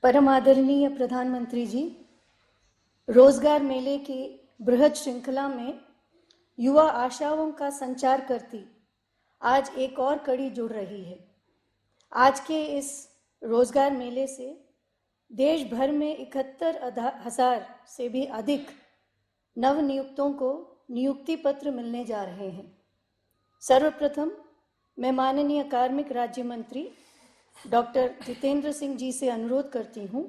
परम आदरणीय प्रधानमंत्री जी, रोजगार मेले की बृहद श्रृंखला में युवा आशाओं का संचार करती आज एक और कड़ी जुड़ रही है। आज के इस रोजगार मेले से देश भर में 71,000 से भी अधिक नव नियुक्तों को नियुक्ति पत्र मिलने जा रहे हैं। सर्वप्रथम मैं माननीय कार्मिक राज्य मंत्री डॉक्टर जितेंद्र सिंह जी से अनुरोध करती हूं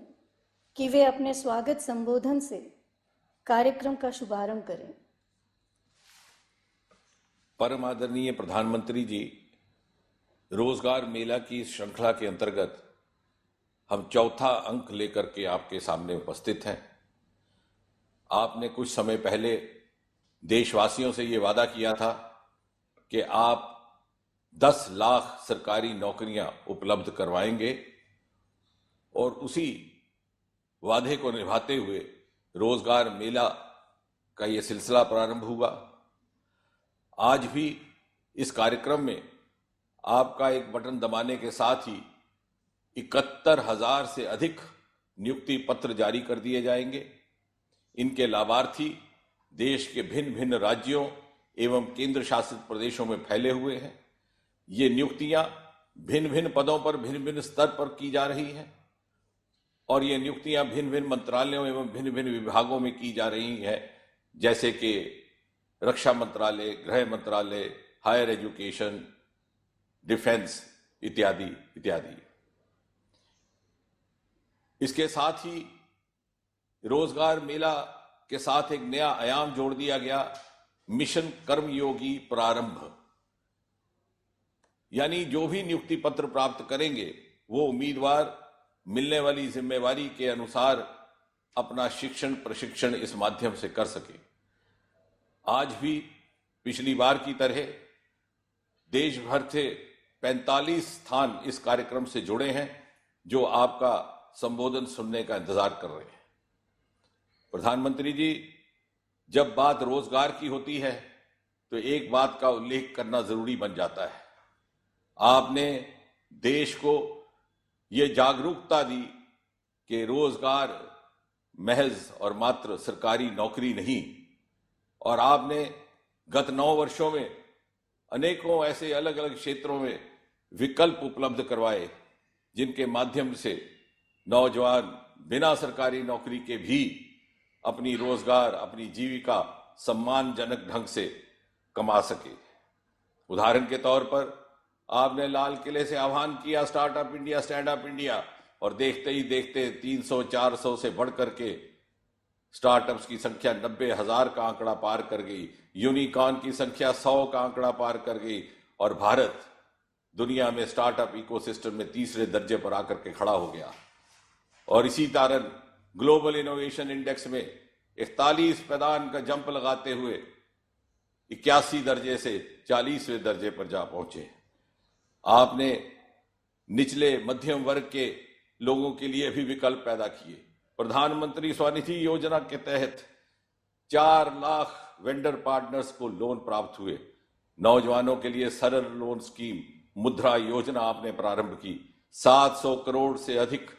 कि वे अपने स्वागत संबोधन से कार्यक्रम का शुभारंभ करें। परम आदरणीय प्रधानमंत्री जी, रोजगार मेला की श्रृंखला के अंतर्गत हम चौथा अंक लेकर के आपके सामने उपस्थित हैं। आपने कुछ समय पहले देशवासियों से ये वादा किया था कि आप 10 लाख सरकारी नौकरियां उपलब्ध करवाएंगे और उसी वादे को निभाते हुए रोजगार मेला का ये सिलसिला प्रारंभ हुआ। आज भी इस कार्यक्रम में आपका एक बटन दबाने के साथ ही 71,000 से अधिक नियुक्ति पत्र जारी कर दिए जाएंगे। इनके लाभार्थी देश के भिन्न भिन्न राज्यों एवं केंद्र शासित प्रदेशों में फैले हुए हैं। ये नियुक्तियां भिन्न भिन्न पदों पर भिन्न भिन्न स्तर पर की जा रही हैं और ये नियुक्तियां भिन्न भिन्न मंत्रालयों एवं भिन्न भिन्न विभागों में की जा रही हैं, जैसे कि रक्षा मंत्रालय, गृह मंत्रालय, हायर एजुकेशन, डिफेंस इत्यादि इत्यादि। इसके साथ ही रोजगार मेला के साथ एक नया आयाम जोड़ दिया गया, मिशन कर्मयोगी प्रारंभ। यानी जो भी नियुक्ति पत्र प्राप्त करेंगे वो उम्मीदवार मिलने वाली जिम्मेवारी के अनुसार अपना शिक्षण प्रशिक्षण इस माध्यम से कर सके। आज भी पिछली बार की तरह देश भर से 45 स्थान इस कार्यक्रम से जुड़े हैं जो आपका संबोधन सुनने का इंतजार कर रहे हैं। प्रधानमंत्री जी, जब बात रोजगार की होती है तो एक बात का उल्लेख करना जरूरी बन जाता है। आपने देश को ये जागरूकता दी कि रोजगार महज और मात्र सरकारी नौकरी नहीं, और आपने गत 9 वर्षों में अनेकों ऐसे अलग अलग क्षेत्रों में विकल्प उपलब्ध करवाए जिनके माध्यम से नौजवान बिना सरकारी नौकरी के भी अपनी रोजगार, अपनी जीविका सम्मानजनक ढंग से कमा सके। उदाहरण के तौर पर आपने लाल किले से आह्वान किया startup India, stand up India, और देखते ही देखते 300-400 से बढ़कर के स्टार्टअप्स की संख्या 90,000 का आंकड़ा पार कर गई, यूनिकॉर्न की संख्या 100 का आंकड़ा पार कर गई और भारत दुनिया में स्टार्टअप इकोसिस्टम में 3रे दर्जे पर आकर के खड़ा हो गया। और इसी कारण ग्लोबल इनोवेशन इंडेक्स में 41 पैदान का जंप लगाते हुए 81 दर्जे से 40वें दर्जे पर जा पहुंचे। आपने निचले मध्यम वर्ग के लोगों के लिए भी विकल्प पैदा किए। प्रधानमंत्री स्वनिधि योजना के तहत 4 लाख वेंडर पार्टनर्स को लोन प्राप्त हुए। नौजवानों के लिए सरल लोन स्कीम मुद्रा योजना आपने प्रारंभ की। 700 करोड़ से अधिक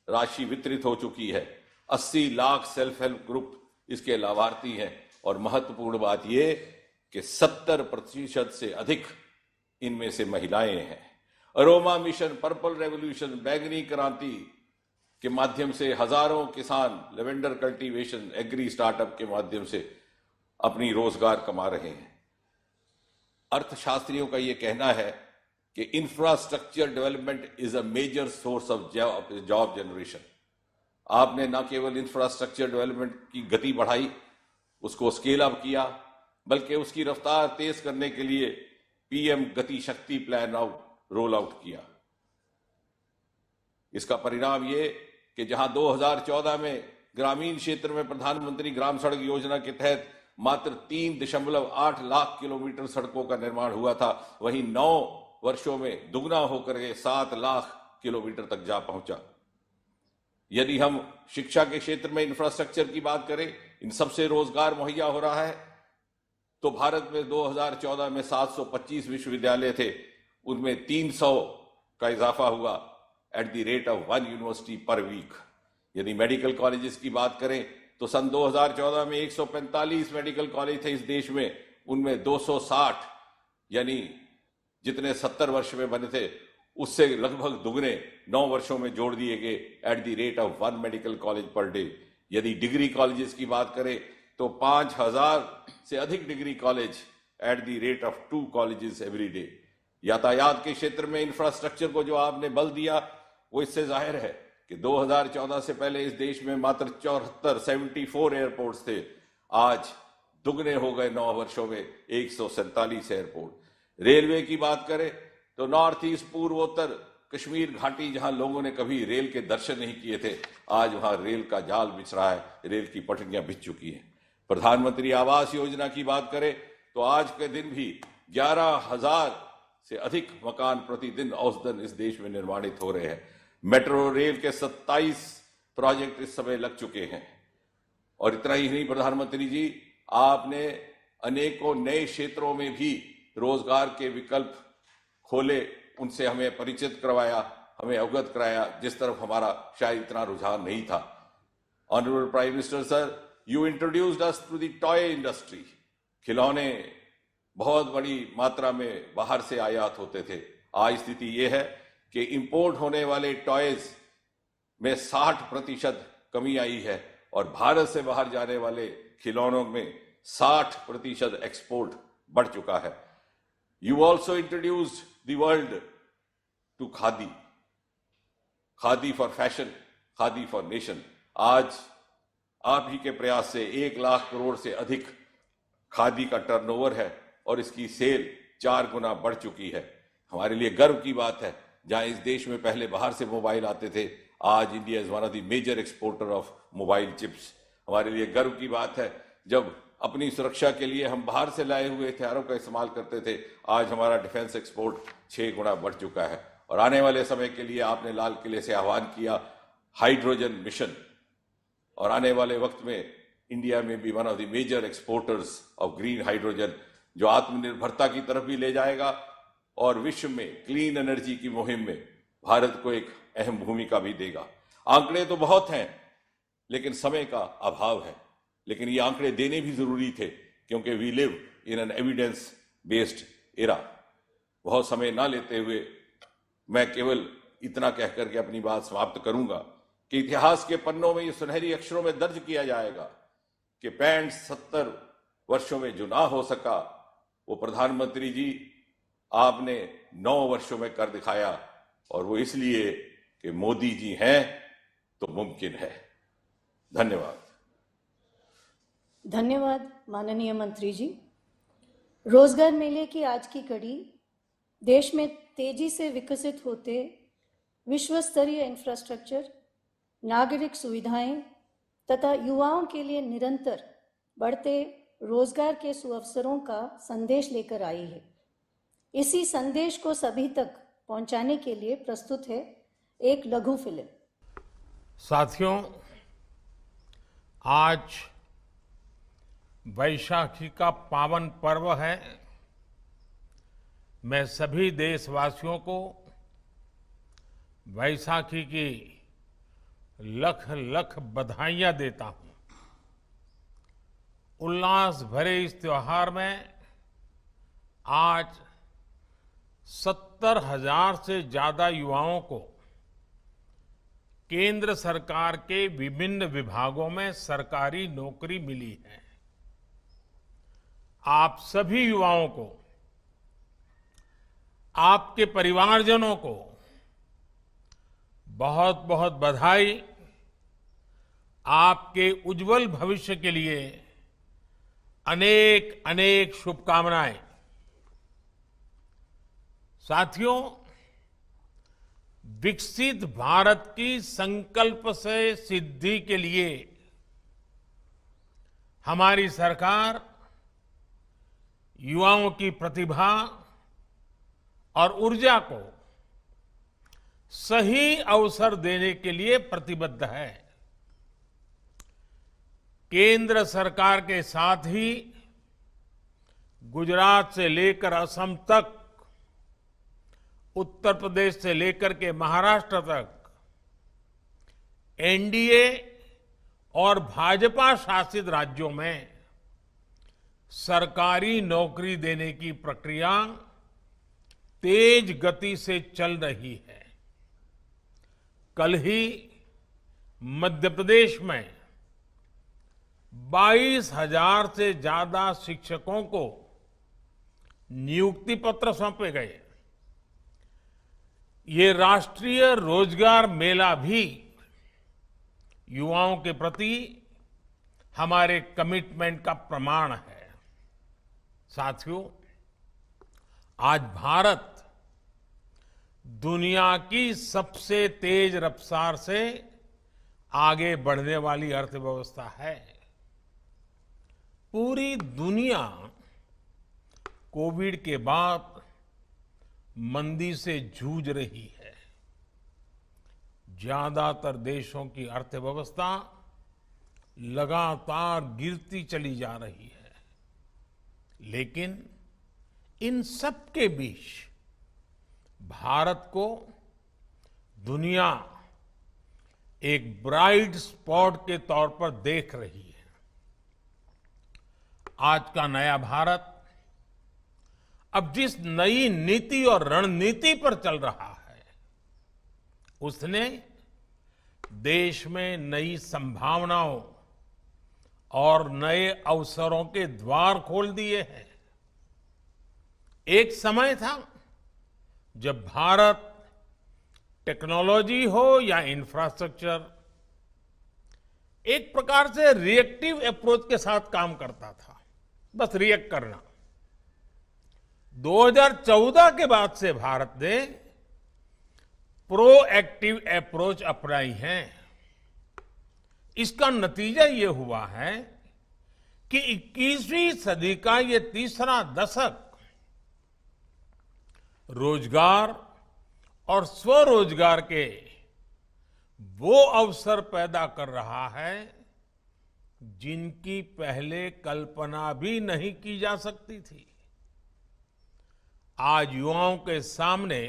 राशि वितरित हो चुकी है। 80 लाख सेल्फ हेल्प ग्रुप इसके लाभार्थी हैं और महत्वपूर्ण बात यह कि 70% से अधिक इनमें से महिलाएं हैं। अरोमा मिशन, पर्पल रेवोल्यूशन, बैंगनी क्रांति के माध्यम से हजारों किसान लेवेंडर कल्टीवेशन, एग्री स्टार्टअप के माध्यम से अपनी रोजगार कमा रहे हैं। अर्थशास्त्रियों का यह कहना है कि infrastructure development is a major source of job generation. आपने न केवल इंफ्रास्ट्रक्चर डेवलपमेंट की गति बढ़ाई, उसको स्केल अप किया, बल्कि उसकी रफ्तार तेज करने के लिए पीएम गति शक्ति प्लान रोल आउट किया। इसका परिणाम ये कि जहां 2014 में ग्रामीण क्षेत्र में प्रधानमंत्री ग्राम सड़क योजना के तहत मात्र 3.8 लाख किलोमीटर सड़कों का निर्माण हुआ था, वहीं 9 वर्षों में दुगना होकर के 7 लाख किलोमीटर तक जा पहुंचा। यदि हम शिक्षा के क्षेत्र में इंफ्रास्ट्रक्चर की बात करें, इन सबसे रोजगार मुहैया हो रहा है, तो भारत में 2014 में 725 विश्वविद्यालय थे, उनमें 300 का इजाफा हुआ at the rate of 1 university per week। यदि मेडिकल कॉलेजेस की बात करें तो सन 2014 में 145 मेडिकल कॉलेज थे इस देश में, उनमें 260 यानी जितने 70 वर्ष में बने थे उससे लगभग दुगने 9 वर्षों में जोड़ दिए गए at the rate of 1 medical college per day. यदि डिग्री कॉलेजेस की बात करें तो 5000 से अधिक degree college at the rate of 2 colleges every day. यातायात के क्षेत्र में इंफ्रास्ट्रक्चर को जो आपने बल दिया वो इससे जाहिर है कि 2014 से पहले इस देश में मात्र 74 एयरपोर्ट्स थे, आज दुगने हो गए 9 वर्षों में 147 एयरपोर्ट। रेलवे की बात करें तो नॉर्थ ईस्ट पूर्वोत्तर कश्मीर घाटी जहां लोगों ने कभी रेल के दर्शन नहीं किए थे, आज वहां रेल का जाल बिछ रहा है, रेल की पटरियां बिछ चुकी हैं। प्रधानमंत्री आवास योजना की बात करें तो आज के दिन भी 11,000 से अधिक मकान प्रतिदिन औसतन इस देश में निर्माणित हो रहे हैं। मेट्रो रेल के 27 प्रोजेक्ट इस समय लग चुके हैं। और इतना ही नहीं प्रधानमंत्री जी, आपने अनेकों नए क्षेत्रों में भी रोजगार के विकल्प खोले, उनसे हमें परिचित करवाया, हमें अवगत कराया, जिस तरफ हमारा शायद इतना रुझान नहीं था। Honourable prime minister sir, you introduced us to the toy industry. खिलौने बहुत बड़ी मात्रा में बाहर से आयात होते थे, आज स्थिति यह है कि इंपोर्ट होने वाले टॉयज में 60% कमी आई है और भारत से बाहर जाने वाले खिलौनों में 60% एक्सपोर्ट बढ़ चुका है। You also introduced the world to khadi, khadi for fashion, khadi for nation. आज आप ही के प्रयास से 1 लाख करोड़ से अधिक खादी का टर्नओवर है और इसकी सेल 4 गुना बढ़ चुकी है। हमारे लिए गर्व की बात है, जहां इस देश में पहले बाहर से मोबाइल आते थे, आज India is one of the major exporter of mobile chips. हमारे लिए गर्व की बात है, जब अपनी सुरक्षा के लिए हम बाहर से लाए हुए हथियारों का इस्तेमाल करते थे, आज हमारा डिफेंस एक्सपोर्ट 6 गुना बढ़ चुका है। और आने वाले समय के लिए आपने लाल किले से आह्वान किया हाइड्रोजन मिशन, और आने वाले वक्त में इंडिया में भी one of the major exporters of green hydrogen, जो आत्मनिर्भरता की तरफ भी ले जाएगा और विश्व में क्लीन एनर्जी की मुहिम में भारत को एक अहम भूमिका भी देगा। आंकड़े तो बहुत हैं लेकिन समय का अभाव है, लेकिन ये आंकड़े देने भी जरूरी थे क्योंकि we live in an evidence based era. बहुत समय ना लेते हुए मैं केवल इतना कहकर के अपनी बात समाप्त करूंगा कि इतिहास के पन्नों में ये सुनहरी अक्षरों में दर्ज किया जाएगा कि 65-70 वर्षों में जो ना हो सका वो प्रधानमंत्री जी आपने 9 वर्षों में कर दिखाया, और वो इसलिए कि मोदी जी हैं तो मुमकिन है। धन्यवाद। धन्यवाद माननीय मंत्री जी। रोजगार मेले की आज की कड़ी देश में तेजी से विकसित होते विश्व स्तरीय इंफ्रास्ट्रक्चर, नागरिक सुविधाएं तथा युवाओं के लिए निरंतर बढ़ते रोजगार के सुअवसरों का संदेश लेकर आई है। इसी संदेश को सभी तक पहुंचाने के लिए प्रस्तुत है एक लघु फिल्म। साथियों, आज वैशाखी का पावन पर्व है। मैं सभी देशवासियों को वैशाखी की लख लख बधाइयां देता हूं। उल्लास भरे इस त्योहार में आज 70,000 से ज्यादा युवाओं को केंद्र सरकार के विभिन्न विभागों में सरकारी नौकरी मिली है। आप सभी युवाओं को, आपके परिवारजनों को बहुत बहुत बधाई। आपके उज्जवल भविष्य के लिए अनेक अनेक शुभकामनाएं। साथियों, विकसित भारत की संकल्प से सिद्धि के लिए हमारी सरकार युवाओं की प्रतिभा और ऊर्जा को सही अवसर देने के लिए प्रतिबद्ध है। केंद्र सरकार के साथ ही गुजरात से लेकर असम तक, उत्तर प्रदेश से लेकर के महाराष्ट्र तक एनडीए और भाजपा शासित राज्यों में सरकारी नौकरी देने की प्रक्रिया तेज गति से चल रही है। कल ही मध्य प्रदेश में 22,000 से ज्यादा शिक्षकों को नियुक्ति पत्र सौंपे गए। ये राष्ट्रीय रोजगार मेला भी युवाओं के प्रति हमारे कमिटमेंट का प्रमाण है। साथियों, आज भारत दुनिया की सबसे तेज रफ्तार से आगे बढ़ने वाली अर्थव्यवस्था है। पूरी दुनिया कोविड के बाद मंदी से जूझ रही है। ज्यादातर देशों की अर्थव्यवस्था लगातार गिरती चली जा रही है, लेकिन इन सब के बीच भारत को दुनिया एक ब्राइट स्पॉट के तौर पर देख रही है। आज का नया भारत अब जिस नई नीति और रणनीति पर चल रहा है, उसने देश में नई संभावनाओं और नए अवसरों के द्वार खोल दिए हैं। एक समय था जब भारत टेक्नोलॉजी हो या इंफ्रास्ट्रक्चर, एक प्रकार से रिएक्टिव अप्रोच के साथ काम करता था, बस रिएक्ट करना। 2014 के बाद से भारत ने प्रोएक्टिव अप्रोच अपनाई है। इसका नतीजा ये हुआ है कि 21वीं सदी का ये तीसरा दशक रोजगार और स्वरोजगार के वो अवसर पैदा कर रहा है जिनकी पहले कल्पना भी नहीं की जा सकती थी। आज युवाओं के सामने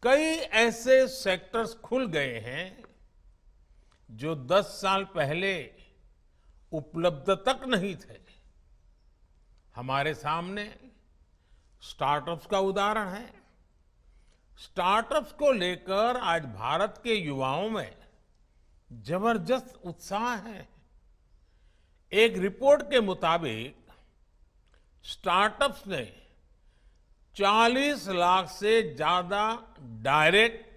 कई ऐसे सेक्टर्स खुल गए हैं जो 10 साल पहले उपलब्ध तक नहीं थे। हमारे सामने स्टार्टअप्स का उदाहरण है। स्टार्टअप्स को लेकर आज भारत के युवाओं में जबरदस्त उत्साह है। एक रिपोर्ट के मुताबिक स्टार्टअप्स ने 40 लाख से ज्यादा डायरेक्ट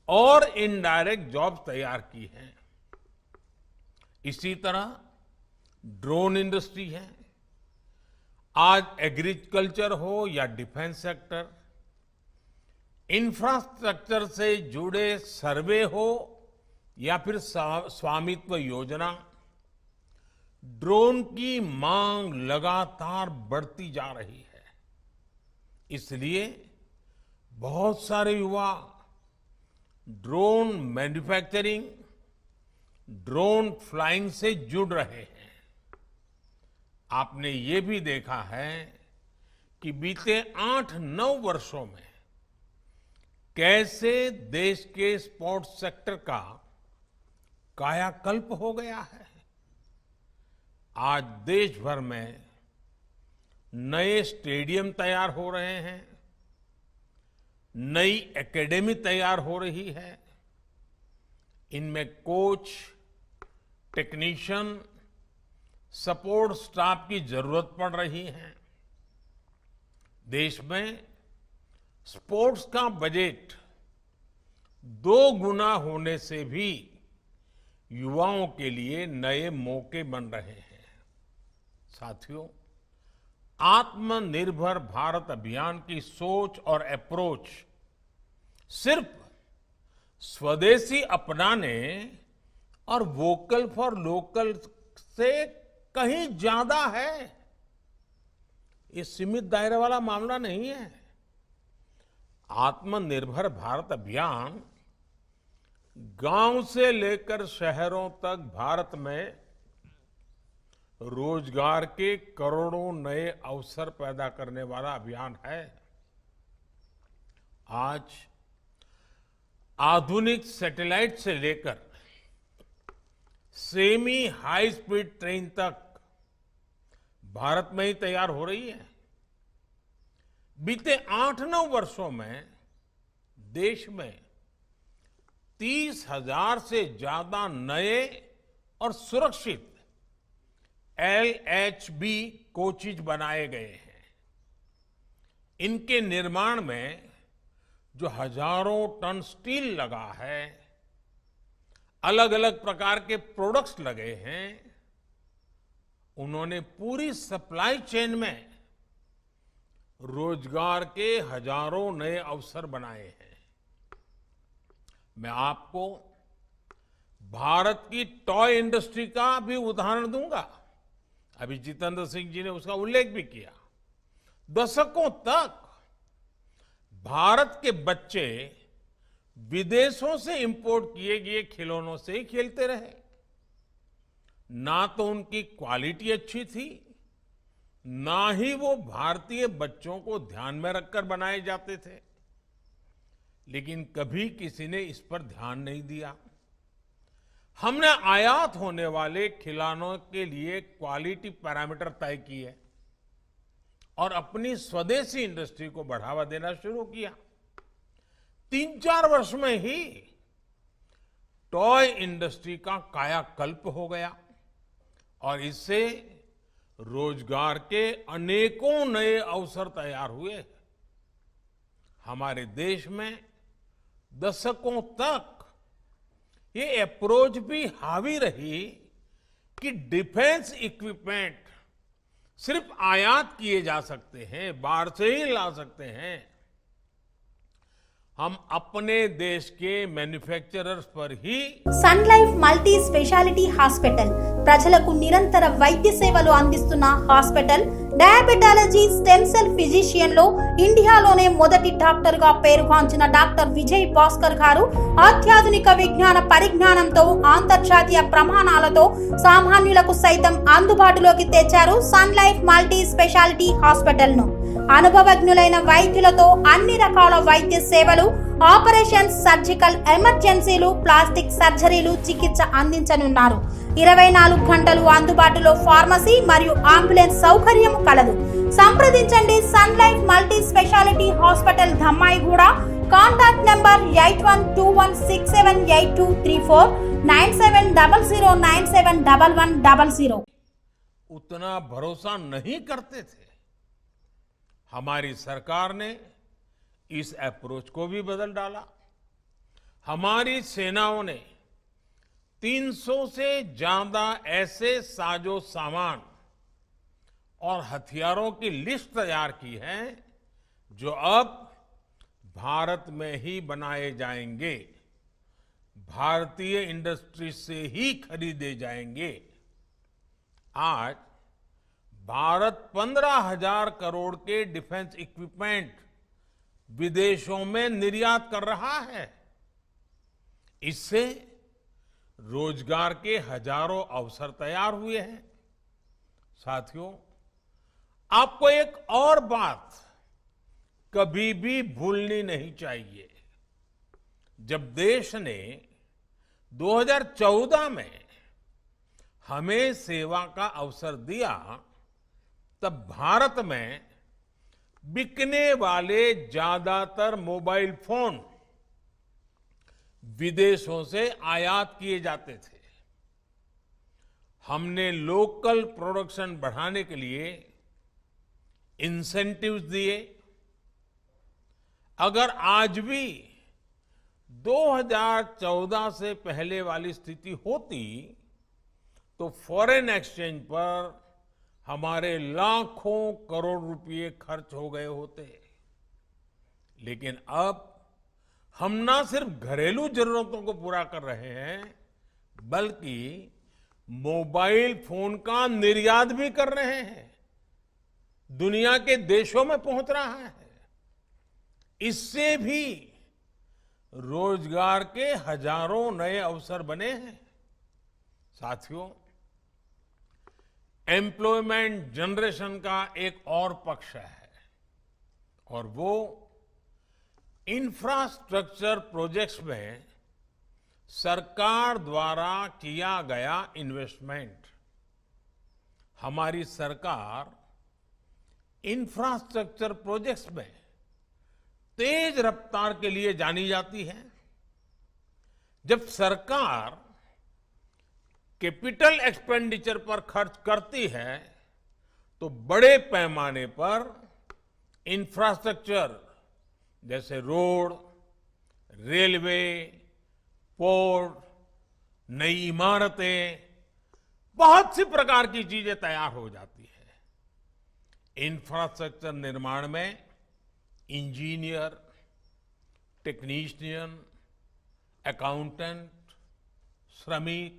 और इनडायरेक्ट जॉब तैयार की हैं। इसी तरह ड्रोन इंडस्ट्री है। आज एग्रीकल्चर हो या डिफेंस सेक्टर, इंफ्रास्ट्रक्चर से जुड़े सर्वे हो या फिर स्वामित्व योजना, ड्रोन की मांग लगातार बढ़ती जा रही है। इसलिए बहुत सारे युवा ड्रोन मैन्युफैक्चरिंग, ड्रोन फ्लाइंग से जुड़ रहे हैं। आपने ये भी देखा है कि बीते 8-9 वर्षों में कैसे देश के स्पोर्ट्स सेक्टर का कायाकल्प हो गया है। आज देश भर में नए स्टेडियम तैयार हो रहे हैं, नई एकेडमी तैयार हो रही है। इनमें कोच, टेक्नीशियन, सपोर्ट स्टाफ की जरूरत पड़ रही है। देश में स्पोर्ट्स का बजट 2 गुना होने से भी युवाओं के लिए नए मौके बन रहे हैं। साथियों, आत्मनिर्भर भारत अभियान की सोच और अप्रोच सिर्फ स्वदेशी अपनाने और वोकल फॉर लोकल से कहीं ज्यादा है। ये सीमित दायरे वाला मामला नहीं है। आत्मनिर्भर भारत अभियान गांव से लेकर शहरों तक भारत में रोजगार के करोड़ों नए अवसर पैदा करने वाला अभियान है। आज आधुनिक सैटेलाइट से लेकर सेमी हाई स्पीड ट्रेन तक भारत में ही तैयार हो रही है। बीते 8-9 वर्षों में देश में 30,000 से ज्यादा नए और सुरक्षित LHB कोचेज बनाए गए हैं। इनके निर्माण में जो हजारों टन स्टील लगा है, अलग अलग प्रकार के प्रोडक्ट्स लगे हैं, उन्होंने पूरी सप्लाई चेन में रोजगार के हजारों नए अवसर बनाए हैं। मैं आपको भारत की टॉय इंडस्ट्री का भी उदाहरण दूंगा। अभी जितेंद्र सिंह जी ने उसका उल्लेख भी किया। दशकों तक भारत के बच्चे विदेशों से इंपोर्ट किए गए खिलौनों से ही खेलते रहे। ना तो उनकी क्वालिटी अच्छी थी, ना ही वो भारतीय बच्चों को ध्यान में रखकर बनाए जाते थे। लेकिन कभी किसी ने इस पर ध्यान नहीं दिया। हमने आयात होने वाले खिलौनों के लिए क्वालिटी पैरामीटर तय किए और अपनी स्वदेशी इंडस्ट्री को बढ़ावा देना शुरू किया। 3-4 वर्ष में ही टॉय इंडस्ट्री का कायाकल्प हो गया और इससे रोजगार के अनेकों नए अवसर तैयार हुए। हमारे देश में दशकों तक ये अप्रोच भी हावी रही कि डिफेंस इक्विपमेंट सिर्फ आयात किए जा सकते हैं, बाहर से ही ला सकते हैं। हम अपने देश के मैन्युफैक्चरर्स पर ही Sun Life multi speciality hospital ప్రజలకు నిరంతర వైద్య సేవలు అందిస్తున్న hospital diabetology stem cell physician లో ఇండియాలోనే మొదటి డాక్టర్ గా పేరుగాంచిన డాక్టర్ విజయ్ భాస్కర్ గారు అత్యాధునిక విజ్ఞాన పరిజ్ఞానంతో అంతర్జాతీయ ప్రమాణాలతో సామాన్యులకు సైతం అందుబాటులోకి తెచ్చారు Sun Life multi speciality hospital ను। అనుభవజ్ఞులైన వైద్యులతో అన్ని రకాల వైద్య సేవలు, ఆపరేషన్స్, సర్జికల్ ఎమర్జెన్సీలు, ప్లాస్టిక్ సర్జరీలు, చికిత్స అందించనున్నారు। 24 గంటలు అందుబాటులో ఫార్మసీ మరియు అంబులెన్స్ సౌకర్యం కలదు। సంప్రదించండి Sun Life multi speciality hospital Dhammaiguda. Contact number 8121678234 9700971100। उतना भरोसा नहीं करते थे। हमारी सरकार ने इस अप्रोच को भी बदल डाला। हमारी सेनाओं ने 300 से ज्यादा ऐसे साजो सामान और हथियारों की लिस्ट तैयार की है जो अब भारत में ही बनाए जाएंगे, भारतीय इंडस्ट्री से ही खरीदे जाएंगे। आज भारत 15,000 करोड़ के डिफेंस इक्विपमेंट विदेशों में निर्यात कर रहा है। इससे रोजगार के हजारों अवसर तैयार हुए हैं। साथियों, आपको एक और बात कभी भी भूलनी नहीं चाहिए। जब देश ने 2014 में हमें सेवा का अवसर दिया, तब भारत में बिकने वाले ज्यादातर मोबाइल फोन विदेशों से आयात किए जाते थे। हमने लोकल प्रोडक्शन बढ़ाने के लिए इंसेंटिव्स दिए। अगर आज भी 2014 से पहले वाली स्थिति होती तो फॉरेन एक्सचेंज पर हमारे लाखों करोड़ रुपए खर्च हो गए होते। लेकिन अब हम ना सिर्फ घरेलू जरूरतों को पूरा कर रहे हैं, बल्कि मोबाइल फोन का निर्यात भी कर रहे हैं। दुनिया के देशों में पहुंच रहा है। इससे भी रोजगार के हजारों नए अवसर बने हैं। साथियों, एम्प्लॉयमेंट जनरेशन का एक और पक्ष है और वो इंफ्रास्ट्रक्चर प्रोजेक्ट्स में सरकार द्वारा किया गया इन्वेस्टमेंट, हमारी सरकार इंफ्रास्ट्रक्चर प्रोजेक्ट्स में तेज रफ्तार के लिए जानी जाती है। जब सरकार कैपिटल एक्सपेंडिचर पर खर्च करती है तो बड़े पैमाने पर इंफ्रास्ट्रक्चर जैसे रोड, रेलवे, पोर्ट, नई इमारतें, बहुत सी प्रकार की चीजें तैयार हो जाती है। इंफ्रास्ट्रक्चर निर्माण में इंजीनियर, टेक्नीशियन, अकाउंटेंट, श्रमिक,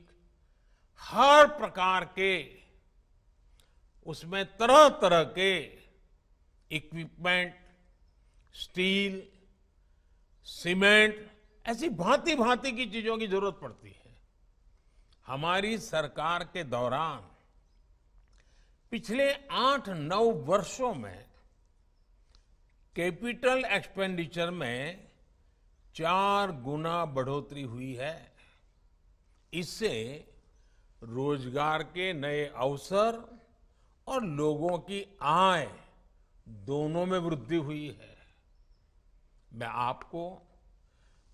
हर प्रकार के उसमें तरह तरह के इक्विपमेंट, स्टील, सीमेंट, ऐसी भांति भांति की चीजों की जरूरत पड़ती है। हमारी सरकार के दौरान पिछले 8-9 वर्षों में कैपिटल एक्सपेंडिचर में 4 गुना बढ़ोतरी हुई है। इससे रोजगार के नए अवसर और लोगों की आय दोनों में वृद्धि हुई है। मैं आपको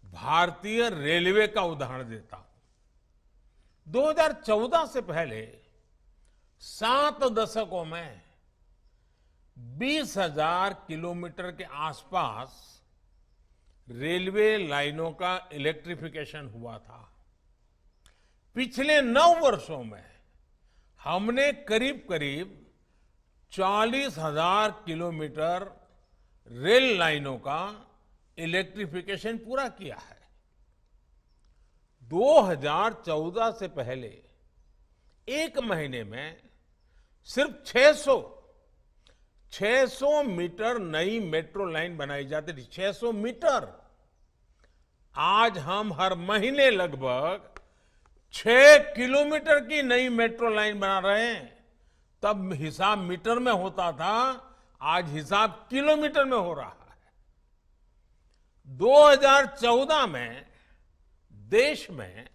भारतीय रेलवे का उदाहरण देता हूं। 2014 से पहले 7 दशकों में 20,000 किलोमीटर के आसपास रेलवे लाइनों का इलेक्ट्रिफिकेशन हुआ था। पिछले 9 वर्षों में हमने करीब करीब 40,000 किलोमीटर रेल लाइनों का इलेक्ट्रिफिकेशन पूरा किया है। 2014 से पहले एक महीने में सिर्फ 600 मीटर नई मेट्रो लाइन बनाई जाती थी। 600 मीटर। आज हम हर महीने लगभग 6 किलोमीटर की नई मेट्रो लाइन बना रहे हैं। तब हिसाब मीटर में होता था, आज हिसाब किलोमीटर में हो रहा है। 2014 में देश में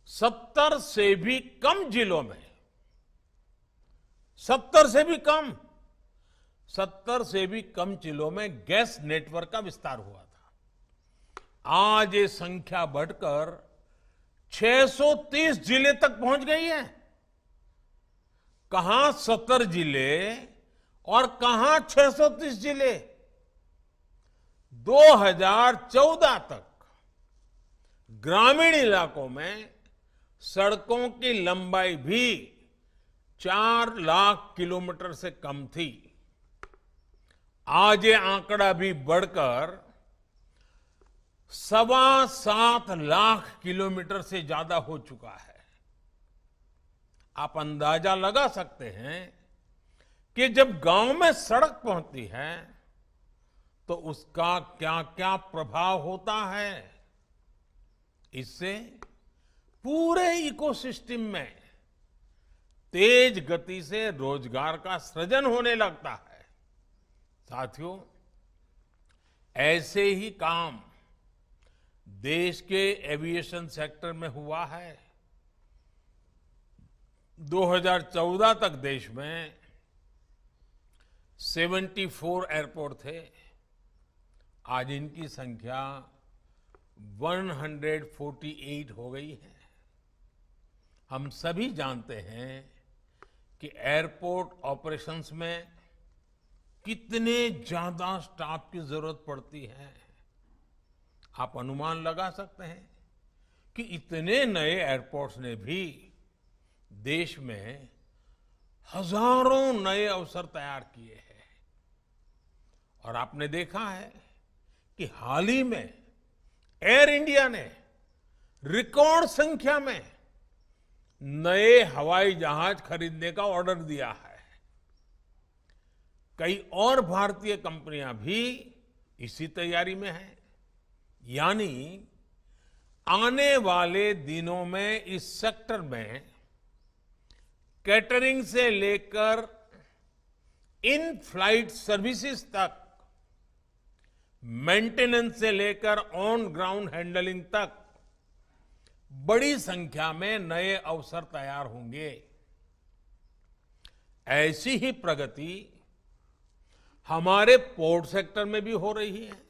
70 से भी कम जिलों में 70 से भी कम जिलों में गैस नेटवर्क का विस्तार हुआ था। आज ये संख्या बढ़कर 630 जिले तक पहुंच गई है। कहां 70 जिले और कहां 630 जिले। 2014 तक ग्रामीण इलाकों में सड़कों की लंबाई भी 4 लाख किलोमीटर से कम थी। आज ये आंकड़ा भी बढ़कर 7.25 लाख किलोमीटर से ज्यादा हो चुका है। आप अंदाजा लगा सकते हैं कि जब गांव में सड़क पहुंचती है तो उसका क्या क्या प्रभाव होता है। इससे पूरे इकोसिस्टम में तेज गति से रोजगार का सृजन होने लगता है। साथियों, ऐसे ही काम देश के एविएशन सेक्टर में हुआ है। 2014 तक देश में 74 एयरपोर्ट थे। आज इनकी संख्या 148 हो गई है। हम सभी जानते हैं कि एयरपोर्ट ऑपरेशंस में कितने ज्यादा स्टाफ की जरूरत पड़ती है। आप अनुमान लगा सकते हैं कि इतने नए एयरपोर्ट्स ने भी देश में हजारों नए अवसर तैयार किए हैं। और आपने देखा है कि हाल ही में एयर इंडिया ने रिकॉर्ड संख्या में नए हवाई जहाज खरीदने का ऑर्डर दिया है। कई और भारतीय कंपनियां भी इसी तैयारी में हैं। यानी आने वाले दिनों में इस सेक्टर में कैटरिंग से लेकर इन फ्लाइट सर्विसेज तक मेंटेनेंस से लेकर ऑन ग्राउंड हैंडलिंग तक बड़ी संख्या में नए अवसर तैयार होंगे। ऐसी ही प्रगति हमारे पोर्ट सेक्टर में भी हो रही है।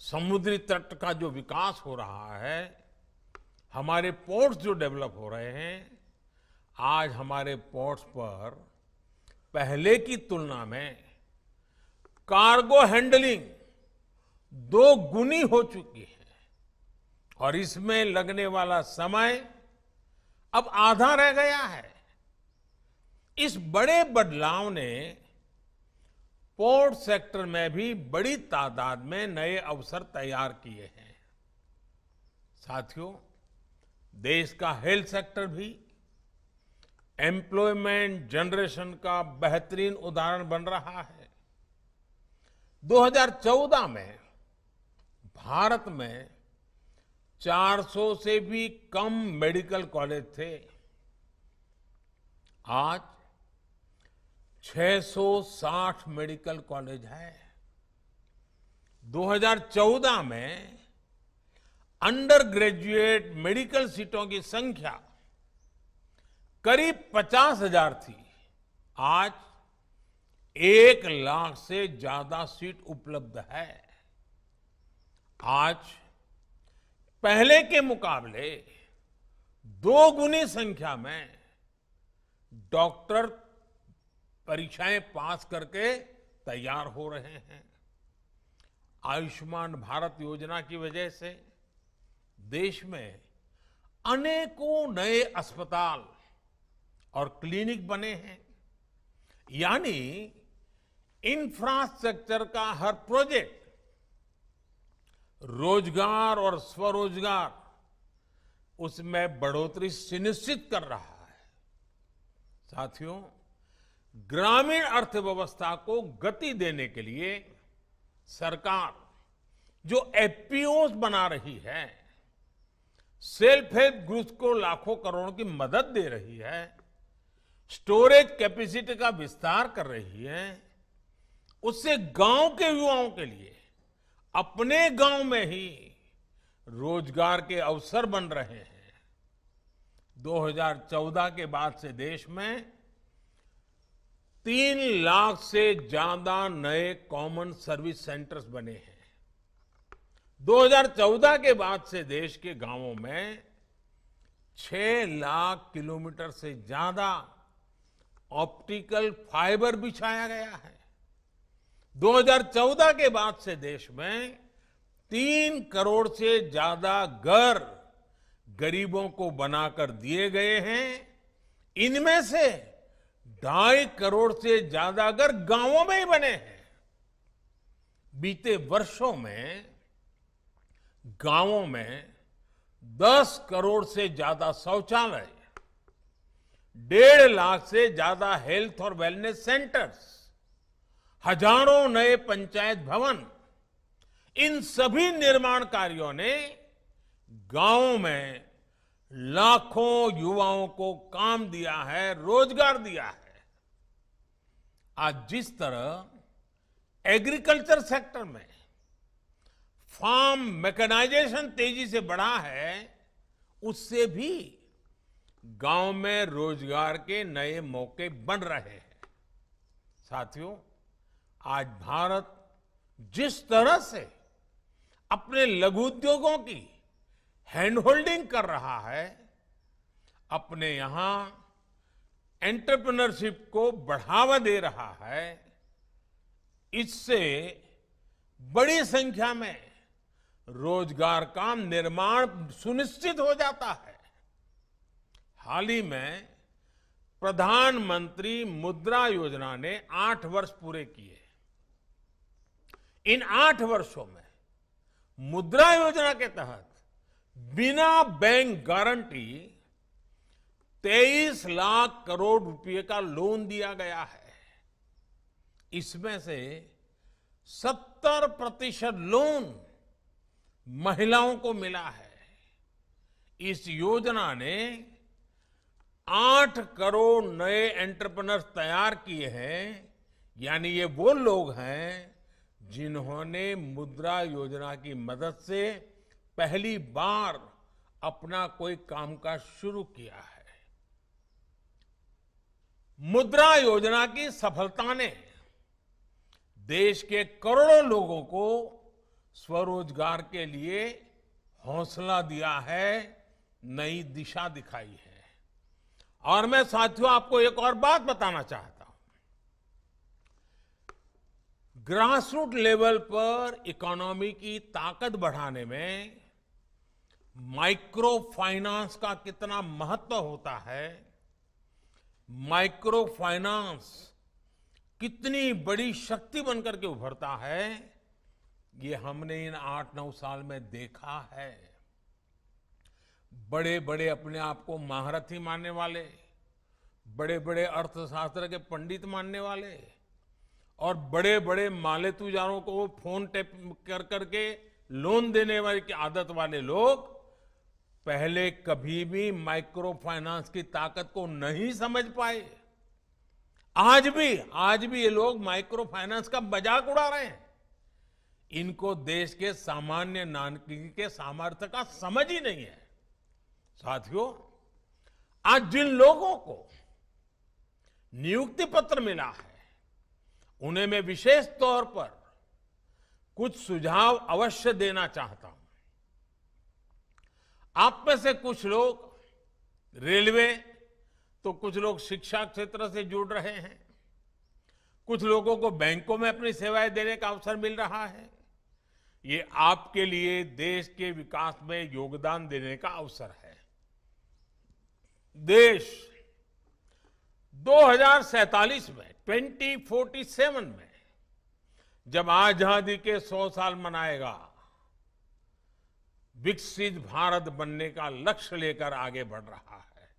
समुद्री तट का जो विकास हो रहा है, हमारे पोर्ट्स जो डेवलप हो रहे हैं, आज हमारे पोर्ट्स पर पहले की तुलना में कार्गो हैंडलिंग 2 गुनी हो चुकी है और इसमें लगने वाला समय अब आधा रह गया है। इस बड़े बदलाव ने पोर्ट सेक्टर में भी बड़ी तादाद में नए अवसर तैयार किए हैं। साथियों, देश का हेल्थ सेक्टर भी एम्प्लॉयमेंट जनरेशन का बेहतरीन उदाहरण बन रहा है। 2014 में भारत में 400 से भी कम मेडिकल कॉलेज थे। आज 660 मेडिकल कॉलेज है। 2014 में अंडर ग्रेजुएट मेडिकल सीटों की संख्या करीब 50,000 थी। आज 1 लाख से ज्यादा सीट उपलब्ध है। आज पहले के मुकाबले 2 गुनी संख्या में डॉक्टर परीक्षाएं पास करके तैयार हो रहे हैं। आयुष्मान भारत योजना की वजह से देश में अनेकों नए अस्पताल और क्लिनिक बने हैं। यानी इंफ्रास्ट्रक्चर का हर प्रोजेक्ट रोजगार और स्वरोजगार उसमें बढ़ोतरी सुनिश्चित कर रहा है। साथियों, ग्रामीण अर्थव्यवस्था को गति देने के लिए सरकार जो एफपीओस बना रही है, सेल्फ हेल्प ग्रुप्स को लाखों करोड़ों की मदद दे रही है, स्टोरेज कैपेसिटी का विस्तार कर रही है, उससे गांव के युवाओं के लिए अपने गांव में ही रोजगार के अवसर बन रहे हैं। 2014 के बाद से देश में 3 लाख से ज्यादा नए कॉमन सर्विस सेंटर्स बने हैं। 2014 के बाद से देश के गांवों में 6 लाख किलोमीटर से ज्यादा ऑप्टिकल फाइबर बिछाया गया है। 2014 के बाद से देश में 3 करोड़ से ज्यादा घर गरीबों को बनाकर दिए गए हैं। इनमें से 2.5 करोड़ से ज्यादा घर गांवों में ही बने हैं। बीते वर्षों में गांवों में 10 करोड़ से ज्यादा शौचालय, 1.5 लाख से ज्यादा हेल्थ और वेलनेस सेंटर्स, हजारों नए पंचायत भवन, इन सभी निर्माण कार्यों ने गांवों में लाखों युवाओं को काम दिया है, रोजगार दिया है। आज जिस तरह एग्रीकल्चर सेक्टर में फार्म मैकेनाइजेशन तेजी से बढ़ा है, उससे भी गांव में रोजगार के नए मौके बन रहे हैं। साथियों, आज भारत जिस तरह से अपने लघु उद्योगों की हैंड होल्डिंग कर रहा है, अपने यहां एंटरप्रेन्योरशिप को बढ़ावा दे रहा है, इससे बड़ी संख्या में रोजगार का निर्माण सुनिश्चित हो जाता है। हाल ही में प्रधानमंत्री मुद्रा योजना ने 8 वर्ष पूरे किए। इन 8 वर्षों में मुद्रा योजना के तहत बिना बैंक गारंटी 23 लाख करोड़ रुपए का लोन दिया गया है। इसमें से 70% लोन महिलाओं को मिला है। इस योजना ने 8 करोड़ नए एंटरप्रेन्योर्स तैयार किए हैं। यानी ये वो लोग हैं जिन्होंने मुद्रा योजना की मदद से पहली बार अपना कोई कामकाज शुरू किया है। मुद्रा योजना की सफलता ने देश के करोड़ों लोगों को स्वरोजगार के लिए हौसला दिया है, नई दिशा दिखाई है। और मैं साथियों आपको एक और बात बताना चाहता हूं। ग्रासरूट लेवल पर इकोनॉमी की ताकत बढ़ाने में माइक्रो फाइनेंस का कितना महत्व होता है, माइक्रो फाइनेंस कितनी बड़ी शक्ति बनकर के उभरता है, ये हमने इन 8-9 साल में देखा है। बड़े बड़े अपने आप को महारथी मानने वाले, बड़े बड़े अर्थशास्त्र के पंडित मानने वाले और बड़े बड़े मालेतुजारों को फोन टैप कर करके लोन देने वाली की आदत वाले लोग पहले कभी भी माइक्रो फाइनेंस की ताकत को नहीं समझ पाए। आज भी ये लोग माइक्रो फाइनेंस का मजाक उड़ा रहे हैं। इनको देश के सामान्य नागरिक के सामर्थ्य का समझ ही नहीं है। साथियों, आज जिन लोगों को नियुक्ति पत्र मिला है, उन्हें मैं विशेष तौर पर कुछ सुझाव अवश्य देना चाहता हूं। आप में से कुछ लोग रेलवे, तो कुछ लोग शिक्षा क्षेत्र से जुड़ रहे हैं, कुछ लोगों को बैंकों में अपनी सेवाएं देने का अवसर मिल रहा है। ये आपके लिए देश के विकास में योगदान देने का अवसर है। देश 2047 में 2047 में जब आजादी के 100 साल मनाएगा, विकसित भारत बनने का लक्ष्य लेकर आगे बढ़ रहा है।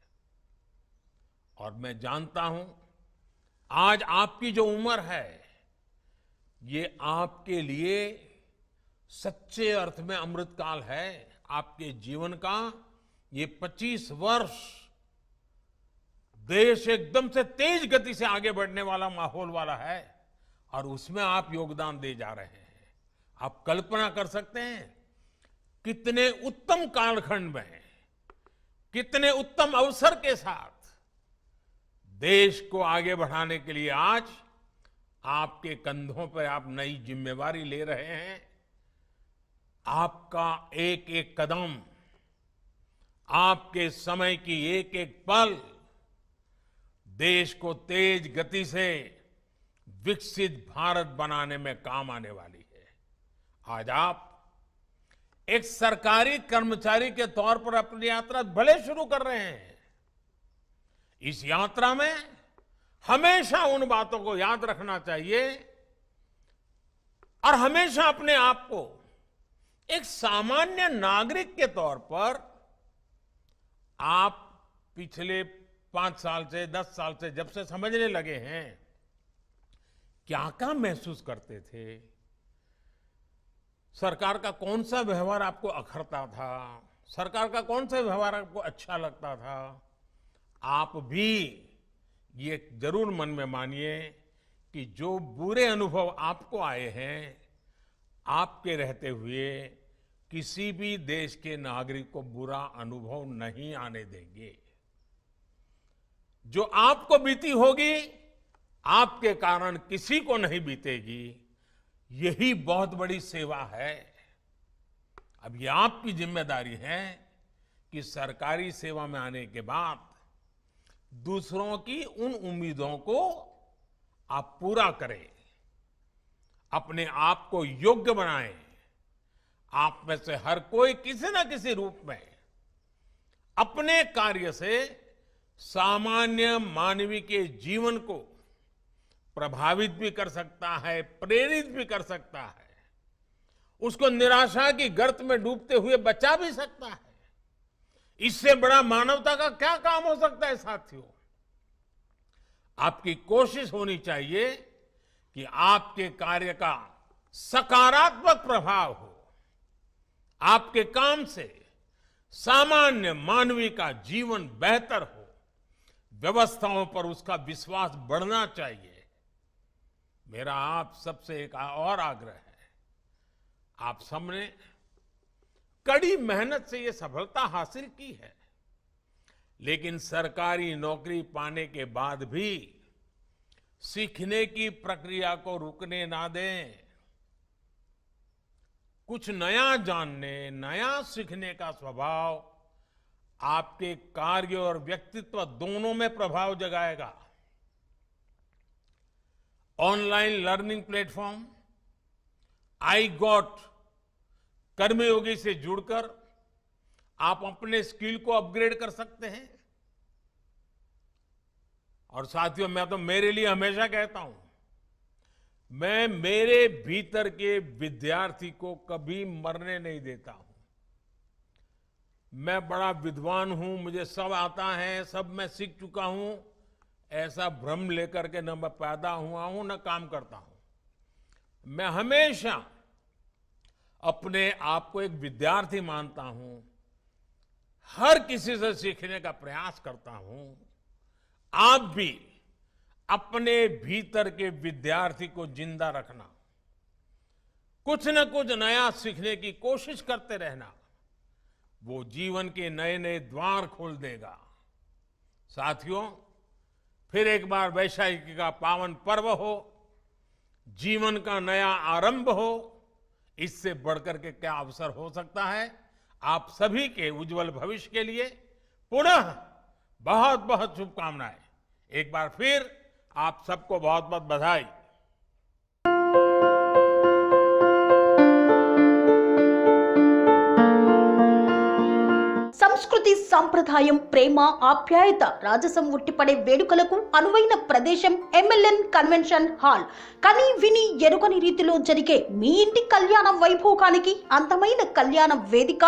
और मैं जानता हूं, आज आपकी जो उम्र है, ये आपके लिए सच्चे अर्थ में अमृतकाल है। आपके जीवन का ये 25 वर्ष देश एकदम से तेज गति से आगे बढ़ने वाला माहौल वाला है और उसमें आप योगदान दे जा रहे हैं। आप कल्पना कर सकते हैं कितने उत्तम कालखंड में, कितने उत्तम अवसर के साथ देश को आगे बढ़ाने के लिए आज आपके कंधों पर आप नई जिम्मेवारी ले रहे हैं। आपका एक एक कदम, आपके समय की एक एक पल देश को तेज गति से विकसित भारत बनाने में काम आने वाली है। आज आप एक सरकारी कर्मचारी के तौर पर अपनी यात्रा भले शुरू कर रहे हैं। इस यात्रा में हमेशा उन बातों को याद रखना चाहिए और हमेशा अपने आप को एक सामान्य नागरिक के तौर पर आप पिछले 5 साल से 10 साल से जब से समझने लगे हैं, क्या महसूस करते थे, सरकार का कौन सा व्यवहार आपको अखरता था, सरकार का कौन सा व्यवहार आपको अच्छा लगता था। आप भी ये जरूर मन में मानिए कि जो बुरे अनुभव आपको आए हैं, आपके रहते हुए किसी भी देश के नागरिक को बुरा अनुभव नहीं आने देंगे। जो आपको बीती होगी, आपके कारण किसी को नहीं बीतेगी। यही बहुत बड़ी सेवा है। अब ये आपकी जिम्मेदारी है कि सरकारी सेवा में आने के बाद दूसरों की उन उम्मीदों को आप पूरा करें, अपने आप को योग्य बनाएं। आप में से हर कोई किसी न किसी रूप में अपने कार्य से सामान्य मानवीय के जीवन को प्रभावित भी कर सकता है, प्रेरित भी कर सकता है, उसको निराशा की गर्त में डूबते हुए बचा भी सकता है। इससे बड़ा मानवता का क्या काम हो सकता है साथियों। आपकी कोशिश होनी चाहिए कि आपके कार्य का सकारात्मक प्रभाव हो, आपके काम से सामान्य मानवीय का जीवन बेहतर हो, व्यवस्थाओं पर उसका विश्वास बढ़ना चाहिए। मेरा आप सबसे एक और आग्रह है आप सबने कड़ी मेहनत से ये सफलता हासिल की है, लेकिन सरकारी नौकरी पाने के बाद भी सीखने की प्रक्रिया को रुकने ना दें। कुछ नया जानने, नया सीखने का स्वभाव आपके कार्य और व्यक्तित्व दोनों में प्रभाव जगाएगा। Online learning platform iGOT Karmayogi से जुड़कर आप अपने स्किल को अपग्रेड कर सकते हैं। और साथियों, मैं तो मेरे लिए हमेशा कहता हूं, मैं मेरे भीतर के विद्यार्थी को कभी मरने नहीं देता हूं। मैं बड़ा विद्वान हूं, मुझे सब आता है, सब मैं सीख चुका हूं, ऐसा भ्रम लेकर के न मैं पैदा हुआ हूं न काम करता हूं। मैं हमेशा अपने आप को एक विद्यार्थी मानता हूं, हर किसी से सीखने का प्रयास करता हूं। आप भी अपने भीतर के विद्यार्थी को जिंदा रखना, कुछ न कुछ नया सीखने की कोशिश करते रहना, वो जीवन के नए नए द्वार खोल देगा। साथियों, फिर एक बार वैशाखी का पावन पर्व हो, जीवन का नया आरंभ हो, इससे बढ़कर के क्या अवसर हो सकता है। आप सभी के उज्जवल भविष्य के लिए पुनः बहुत बहुत शुभकामनाएं। एक बार फिर आप सबको बहुत बहुत बधाई। సంస్కృతి సంప్రదాయం ప్రేమ ఆప్యాయత రాజసం ఉట్టిపడే వేడుకలకు అనువైన ప్రదేశం ఎంఎల్ఎన్ కన్వెన్షన్ హాల్. కని విని ఎరుగని రీతిలో జరిగే మీ ఇంటి కళ్యాణ వైభోగానికి అందమైన కళ్యాణ వేదిక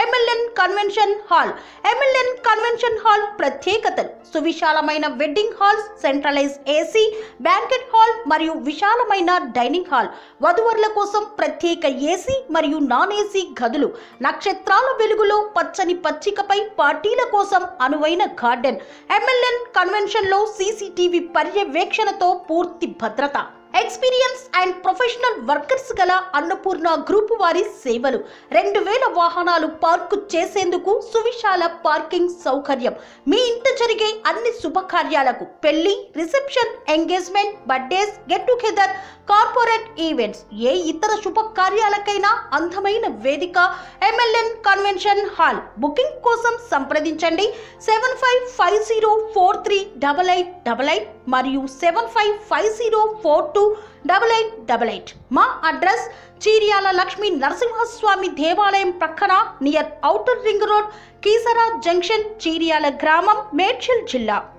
MLN convention hall. MLN convention hall ప్రత్యేకతలు: సువిశాలమైన wedding halls, centralise AC, banquet hall మరియు విశాలమైన డైనింగ్ హాల్. వధువరుల కోసం ప్రత్యేక ఏసీ మరియు నాన్ ఏసీ గదులు. నక్షత్రాల వెలుగులో పచ్చని పచ్చికపై పార్టీల కోసం అనువైన గార్డెన్. ఎంఎల్ఎన్ కన్వెన్షన్ లో సీసీటీవీ పర్యవేక్షణతో పూర్తి భద్రత. ఎక్స్పీరియన్స్ అండ్ ప్రొఫెషనల్ వర్కర్స్ గల అన్నపూర్ణ గ్రూప్ వారి సేవలు. 2000 వాహనాలు పార్కు చేసేందుకు సువిశాల పార్కింగ్ సౌకర్యం. మీ ఇంట జరిగే అన్ని శుభకార్యాలకు, పెళ్లి, reception, engagement, birthdays, get together, corporate events, ఏ ఇతర శుభకార్యాలకైనా అందమైన వేదిక ఎంఎల్ఎన్ కన్వెన్షన్ హాల్. బుకింగ్ కోసం సంప్రదించండి 7550438888 మరియు 7550428888. మా అడ్రస్ చీర్యాల లక్ష్మీ నరసింహస్వామి దేవాలయం ప్రక్కన, near outer ring road, Keesara junction, Cheeryal గ్రామం, మేడ్చల్ జిల్లా.